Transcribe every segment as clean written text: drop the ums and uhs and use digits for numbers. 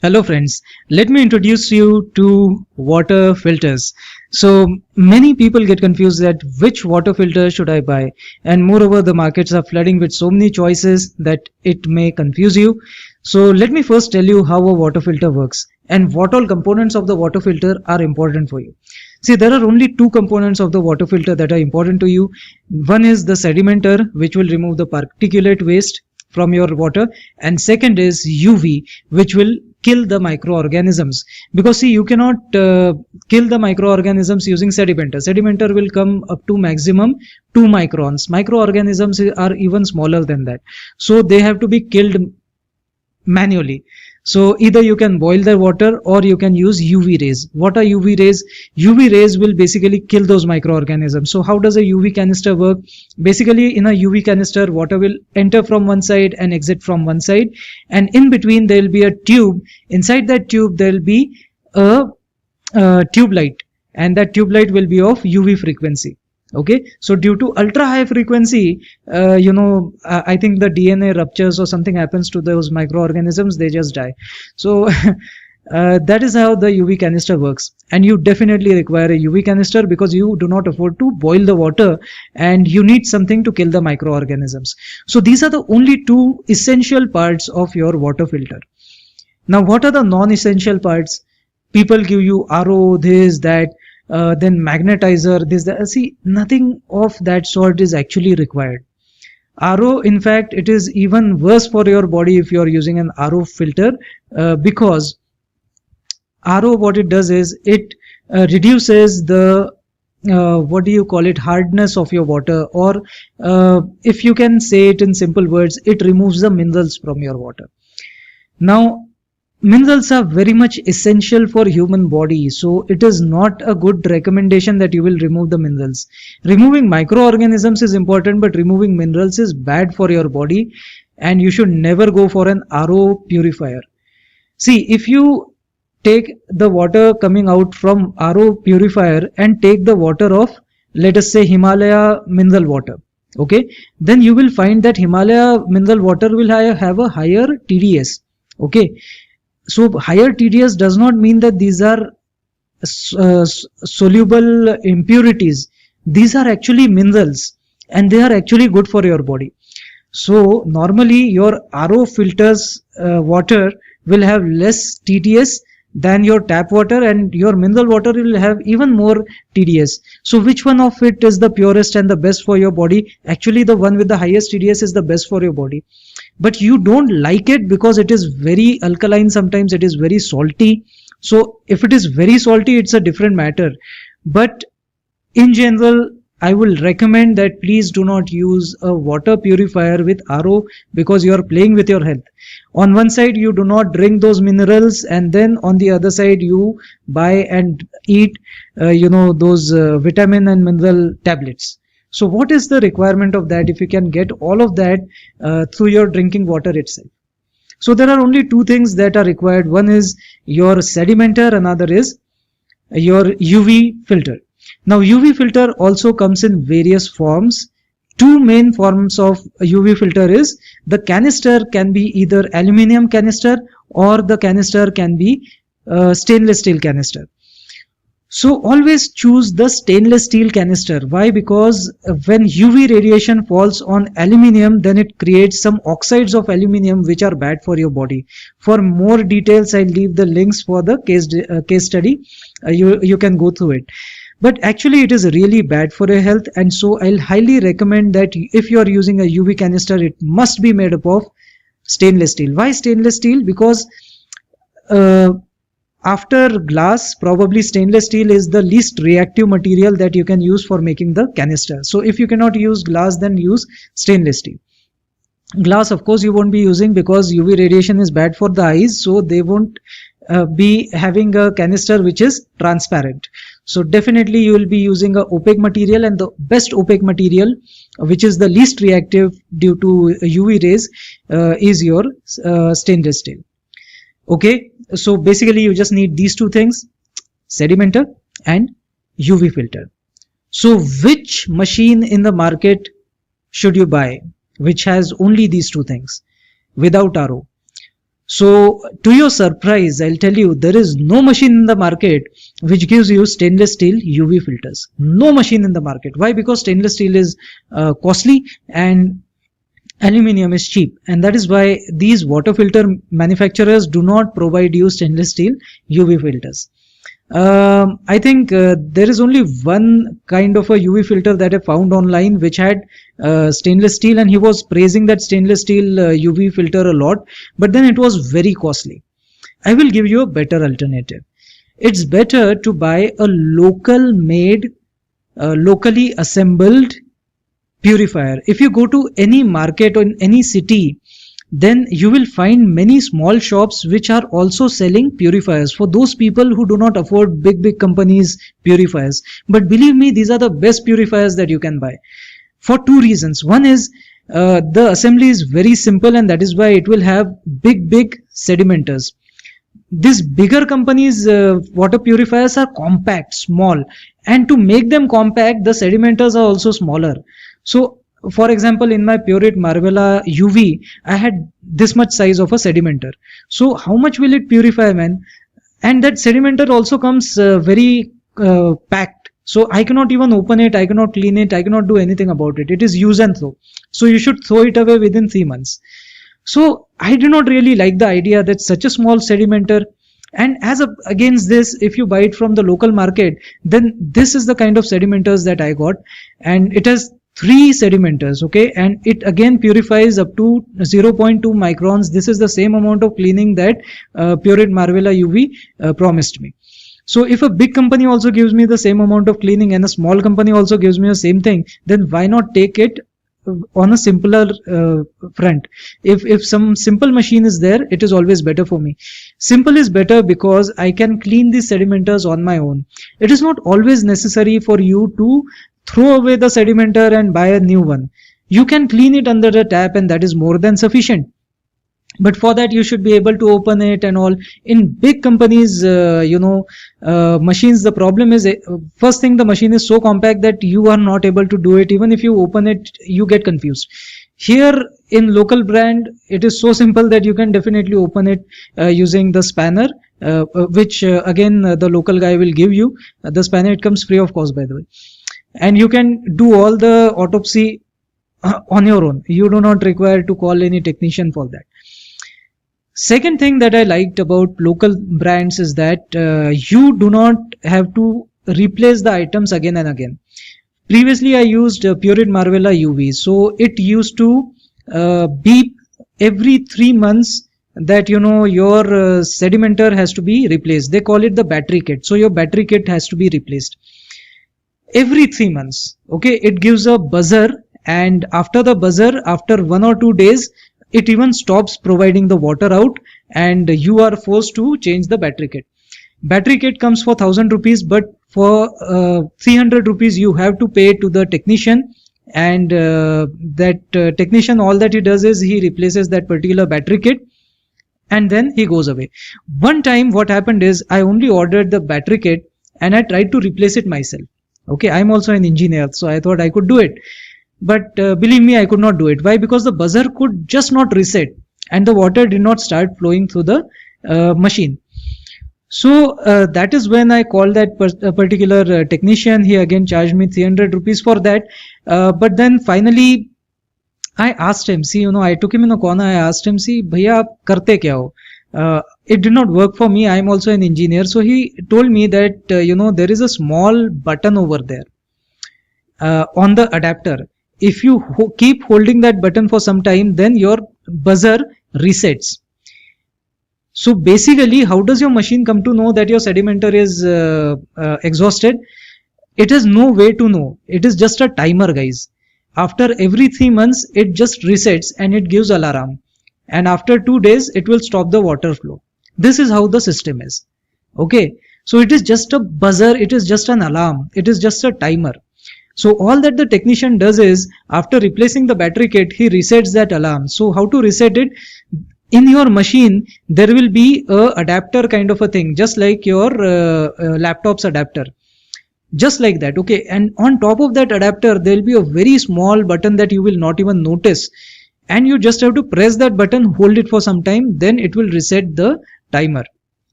Hello friends, let me introduce you to water filters. So many people get confused that which water filter should I buy, and moreover the markets are flooding with so many choices that it may confuse you. So let me first tell you how a water filter works and what all components of the water filter are important for you. See, there are only two components of the water filter that are important to you. One is the sedimenter, which will remove the particulate waste from your water, and second is UV, which will kill the microorganisms. Because see, you cannot kill the microorganisms using sedimenter. Sedimenter will come up to maximum 2 microns. Microorganisms are even smaller than that, so they have to be killed manually. So either you can boil the water or you can use UV rays. What are UV rays? UV rays will basically kill those microorganisms. So how does a UV canister work? Basically, in a UV canister, water will enter from one side and exit from one side, and in between there will be a tube. Inside that tube there will be a tube light, and that tube light will be of UV frequency. Okay, so due to ultra high frequency, I think the DNA ruptures or something happens to those microorganisms, they just die. So that is how the UV canister works, and you definitely require a UV canister because you do not afford to boil the water and you need something to kill the microorganisms. So these are the only two essential parts of your water filter. Now what are the non-essential parts? People give you RO, this, that, then magnetizer, this, that. See, nothing of that sort is actually required. RO, in fact, it is even worse for your body if you are using an RO filter, because RO, what it does is it reduces the what do you call it, hardness of your water, or if you can say it in simple words, it removes the minerals from your water. Now minerals are very much essential for human body, so it is not a good recommendation that you will remove the minerals. Removing microorganisms is important, but removing minerals is bad for your body, and you should never go for an RO purifier. See, if you take the water coming out from RO purifier and take the water of, let us say, Himalaya mineral water, okay, then you will find that Himalaya mineral water will have a higher TDS. Okay, so higher TDS does not mean that these are soluble impurities. These are actually minerals, and they are actually good for your body. So normally your RO filters water will have less TDS than your tap water, and your mineral water will have even more TDS. So which one of it is the purest and the best for your body? Actually the one with the highest TDS is the best for your body, but you don't like it because it is very alkaline, sometimes it is very salty. So if it is very salty, it's a different matter, but in general I will recommend that please do not use a water purifier with RO, because you are playing with your health. On one side you do not drink those minerals, and then on the other side you buy and eat those vitamin and mineral tablets. So what is the requirement of that if you can get all of that through your drinking water itself? So there are only two things that are required. One is your sedimenter, another is your UV filter. Now UV filter also comes in various forms. Two main forms of UV filter is, the canister can be either aluminium canister or the canister can be stainless steel canister. So always choose the stainless steel canister. Why? Because when UV radiation falls on aluminium, then it creates some oxides of aluminium which are bad for your body. For more details, I'll leave the links for the case study. You can go through it. But actually it is really bad for your health, and so I'll highly recommend that if you are using a UV canister, it must be made up of stainless steel. Why stainless steel? Because after glass, probably stainless steel is the least reactive material that you can use for making the canister. So if you cannot use glass, then use stainless steel. Glass, of course, you won't be using because UV radiation is bad for the eyes, so they won't be having a canister which is transparent. So definitely you will be using a opaque material, and the best opaque material which is the least reactive due to UV rays is your stainless steel. Okay, so basically you just need these two things, sedimenter and UV filter. So which machine in the market should you buy which has only these two things without RO? So to your surprise, I'll tell you, there is no machine in the market which gives you stainless steel UV filters. No machine in the market. Why? Because stainless steel is costly and aluminium is cheap, and that is why these water filter manufacturers do not provide you stainless steel UV filters. I think there is only one kind of a UV filter that I found online which had stainless steel, and he was praising that stainless steel UV filter a lot, but then it was very costly. I will give you a better alternative. It's better to buy a local made, locally assembled purifier. If you go to any market or in any city, then you will find many small shops which are also selling purifiers for those people who do not afford big companies purifiers. But believe me, these are the best purifiers that you can buy for two reasons. One is the assembly is very simple, and that is why it will have big sedimenters. These bigger companies water purifiers are compact, small, and to make them compact, the sedimenters are also smaller. So for example, in my Pureit Marvella UV, I had this much size of a sedimenter. So how much will it purify, man? And that sedimenter also comes very packed. So I cannot even open it, I cannot clean it, I cannot do anything about it. It is use and throw. So you should throw it away within 3 months. So I do not really like the idea that such a small sedimenter, and against this, if you buy it from the local market, then this is the kind of sedimenters that I got, and it has 3 sedimenters, okay, and it again purifies up to 0.2 microns. This is the same amount of cleaning that Pureit Marvella UV promised me. So if a big company also gives me the same amount of cleaning and a small company also gives me the same thing, then why not take it on a simpler front? If some simple machine is there, it is always better for me. Simple is better because I can clean these sedimenters on my own. It is not always necessary for you to throw away the sedimenter and buy a new one. You can clean it under the tap, and that is more than sufficient. But for that, you should be able to open it and all. In big companies, machines, the problem is, first thing, the machine is so compact that you are not able to do it. Even if you open it, you get confused. Here in local brand, it is so simple that you can definitely open it using the spanner, which again the local guy will give you. The spanner, it comes free of cost, by the way. And you can do all the autopsy on your own. You do not require to call any technician for that. Second thing that I liked about local brands is that you do not have to replace the items again and again. Previously, I used Pureit Marvella UV. So it used to beep every 3 months that, your sedimenter has to be replaced. They call it the battery kit. So your battery kit has to be replaced every 3 months. Okay, it gives a buzzer, and after the buzzer, after 1 or 2 days, it even stops providing the water out, and you are forced to change the battery kit. Battery kit comes for 1000 rupees, but for 300 rupees you have to pay to the technician, and that technician, all that he does is he replaces that particular battery kit and then he goes away. One time what happened is, I only ordered the battery kit and I tried to replace it myself. Okay, I'm also an engineer, so I thought I could do it. But believe me, I could not do it. Why? Because the buzzer could just not reset and the water did not start flowing through the machine. So that is when I called that particular technician. He again charged me 300 rupees for that. But then finally I asked him, see, I took him in a corner. I asked him, see, bhaiya, aap karte kya ho? It did not work for me. I am also an engineer. So he told me that, there is a small button over there on the adapter. If you keep holding that button for some time, then your buzzer resets. So basically, how does your machine come to know that your sedimenter is exhausted? It has no way to know. It is just a timer, guys. After every 3 months, it just resets and it gives alarm. And after 2 days, it will stop the water flow. This is how the system is. Okay. So it is just a buzzer. It is just an alarm. It is just a timer. So all that the technician does is, after replacing the battery kit, he resets that alarm. So how to reset it? In your machine, there will be a adapter kind of a thing, just like your laptop's adapter. Just like that, okay? And on top of that adapter, there will be a very small button that you will not even notice. and you just have to press that button, hold it for some time, then it will reset the timer.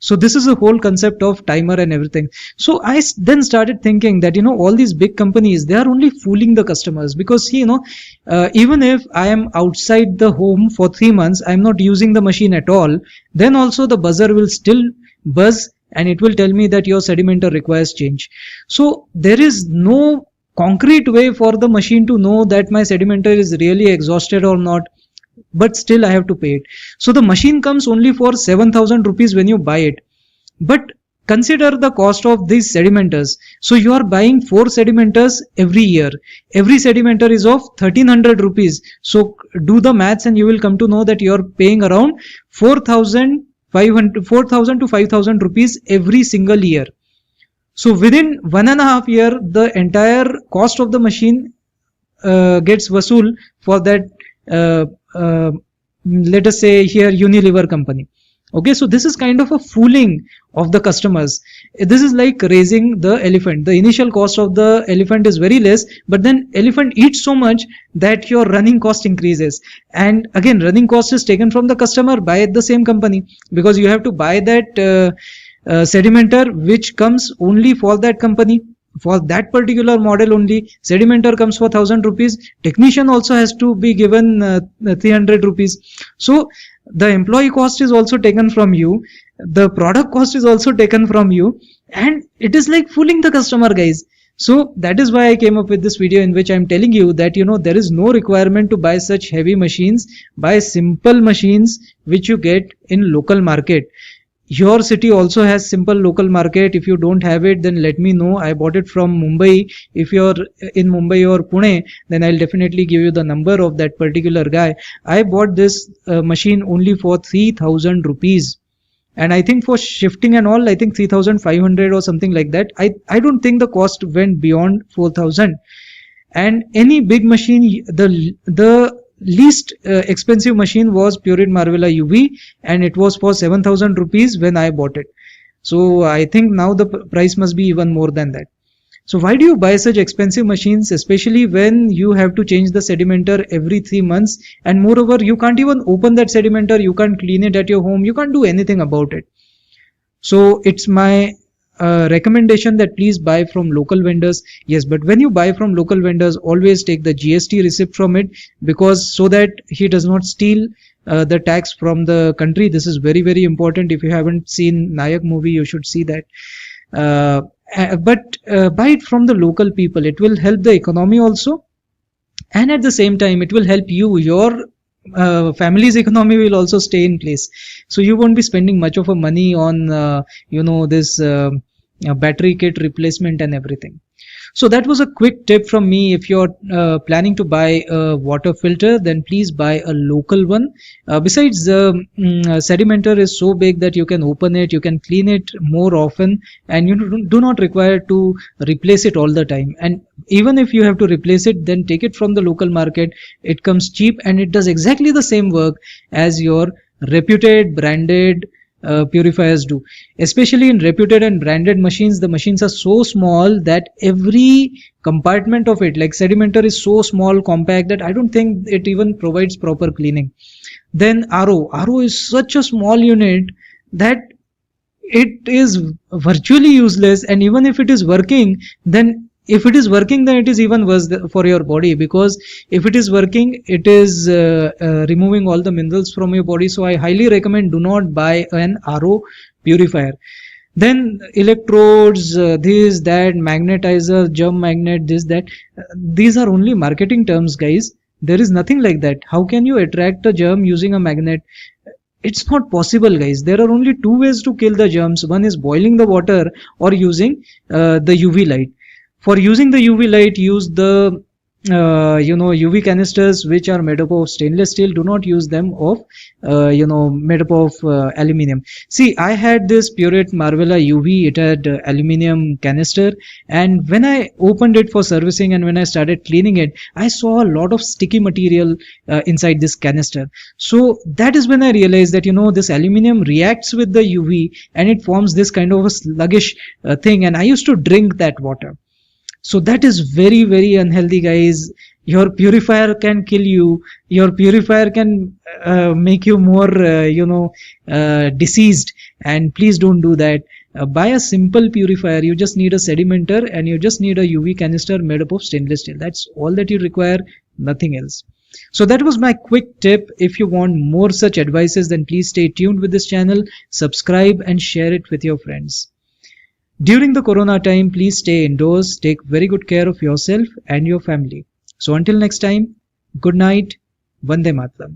So this is the whole concept of timer and everything. So I then started thinking that, all these big companies, they are only fooling the customers, because even if I am outside the home for 3 months, I'm not using the machine at all, then also the buzzer will still buzz and it will tell me that your sedimenter requires change. So there is no concrete way for the machine to know that my sedimenter is really exhausted or not, but still I have to pay it. So the machine comes only for 7,000 rupees when you buy it. But consider the cost of these sedimenters. So you are buying 4 sedimenters every year. Every sedimenter is of 1,300 rupees. So do the maths and you will come to know that you are paying around 4,000 to 5,000 rupees every single year. So within 1.5 years, the entire cost of the machine gets vasool for that, let us say here, Unilever company. Okay, so this is kind of a fooling of the customers. This is like raising the elephant. The initial cost of the elephant is very less, but then elephant eats so much that your running cost increases. And again, running cost is taken from the customer by the same company, because you have to buy that sedimenter which comes only for that company, for that particular model only. Sedimenter comes for 1,000 rupees. Technician also has to be given 300 rupees. So the employee cost is also taken from you. The product cost is also taken from you. And it is like fooling the customer, guys. So that is why I came up with this video, in which I'm telling you that, there is no requirement to buy such heavy machines. Buy simple machines which you get in local market. Your city also has simple local market. If you don't have it, then let me know. I bought it from Mumbai. If you're in Mumbai or Pune, then I'll definitely give you the number of that particular guy. I bought this machine only for 3,000 rupees. And I think for shifting and all, I think 3,500 or something like that. I don't think the cost went beyond 4,000. And any big machine, the least expensive machine was Pureit Marvella UV, and it was for 7,000 rupees when I bought it. So I think now the price must be even more than that. So why do you buy such expensive machines, especially when you have to change the sedimenter every 3 months, and moreover you can't even open that sedimenter, you can't clean it at your home, you can't do anything about it. So it's my recommendation that please buy from local vendors. Yes, but when you buy from local vendors, always take the GST receipt from it, because so that he does not steal the tax from the country. This is very, very important. If you haven't seen Nayak movie, you should see that. But buy it from the local people. It will help the economy also, and at the same time it will help you. Your family's economy will also stay in place, so you won't be spending much of a money on this battery kit replacement and everything. So that was a quick tip from me. If you're planning to buy a water filter, then please buy a local one. Besides, the sedimenter is so big that you can open it, you can clean it more often, and you do not require to replace it all the time. And even if you have to replace it, then take it from the local market. It comes cheap and it does exactly the same work as your reputed branded purifiers do. Especially in reputed and branded machines, the machines are so small that every compartment of it, like sedimenter, is so small, compact, that I don't think it even provides proper cleaning. Then RO is such a small unit that it is virtually useless, and even if it is working, then it is even worse for your body, because if it is working, it is removing all the minerals from your body. So I highly recommend, do not buy an RO purifier. Then electrodes, this, that, magnetizer, germ magnet, this, that, these are only marketing terms, guys. There is nothing like that. How can you attract a germ using a magnet? It's not possible, guys. There are only 2 ways to kill the germs. One is boiling the water or using the UV light. For using the UV light, use the UV canisters which are made up of stainless steel. Do not use them of made up of aluminium. See, I had this Pureit Marvella UV. It had aluminium canister, and when I opened it for servicing and when I started cleaning it, I saw a lot of sticky material inside this canister. So that is when I realized that this aluminium reacts with the UV and it forms this kind of a sluggish thing, and I used to drink that water. So that is very, very unhealthy, guys. Your purifier can kill you. Your purifier can make you more, diseased. And please don't do that. Buy a simple purifier. You just need a sedimenter and you just need a UV canister made up of stainless steel. That's all that you require, nothing else. So that was my quick tip. If you want more such advices, then please stay tuned with this channel, subscribe and share it with your friends. During the corona time, please stay indoors, take very good care of yourself and your family. So until next time, good night, Vande Mataram.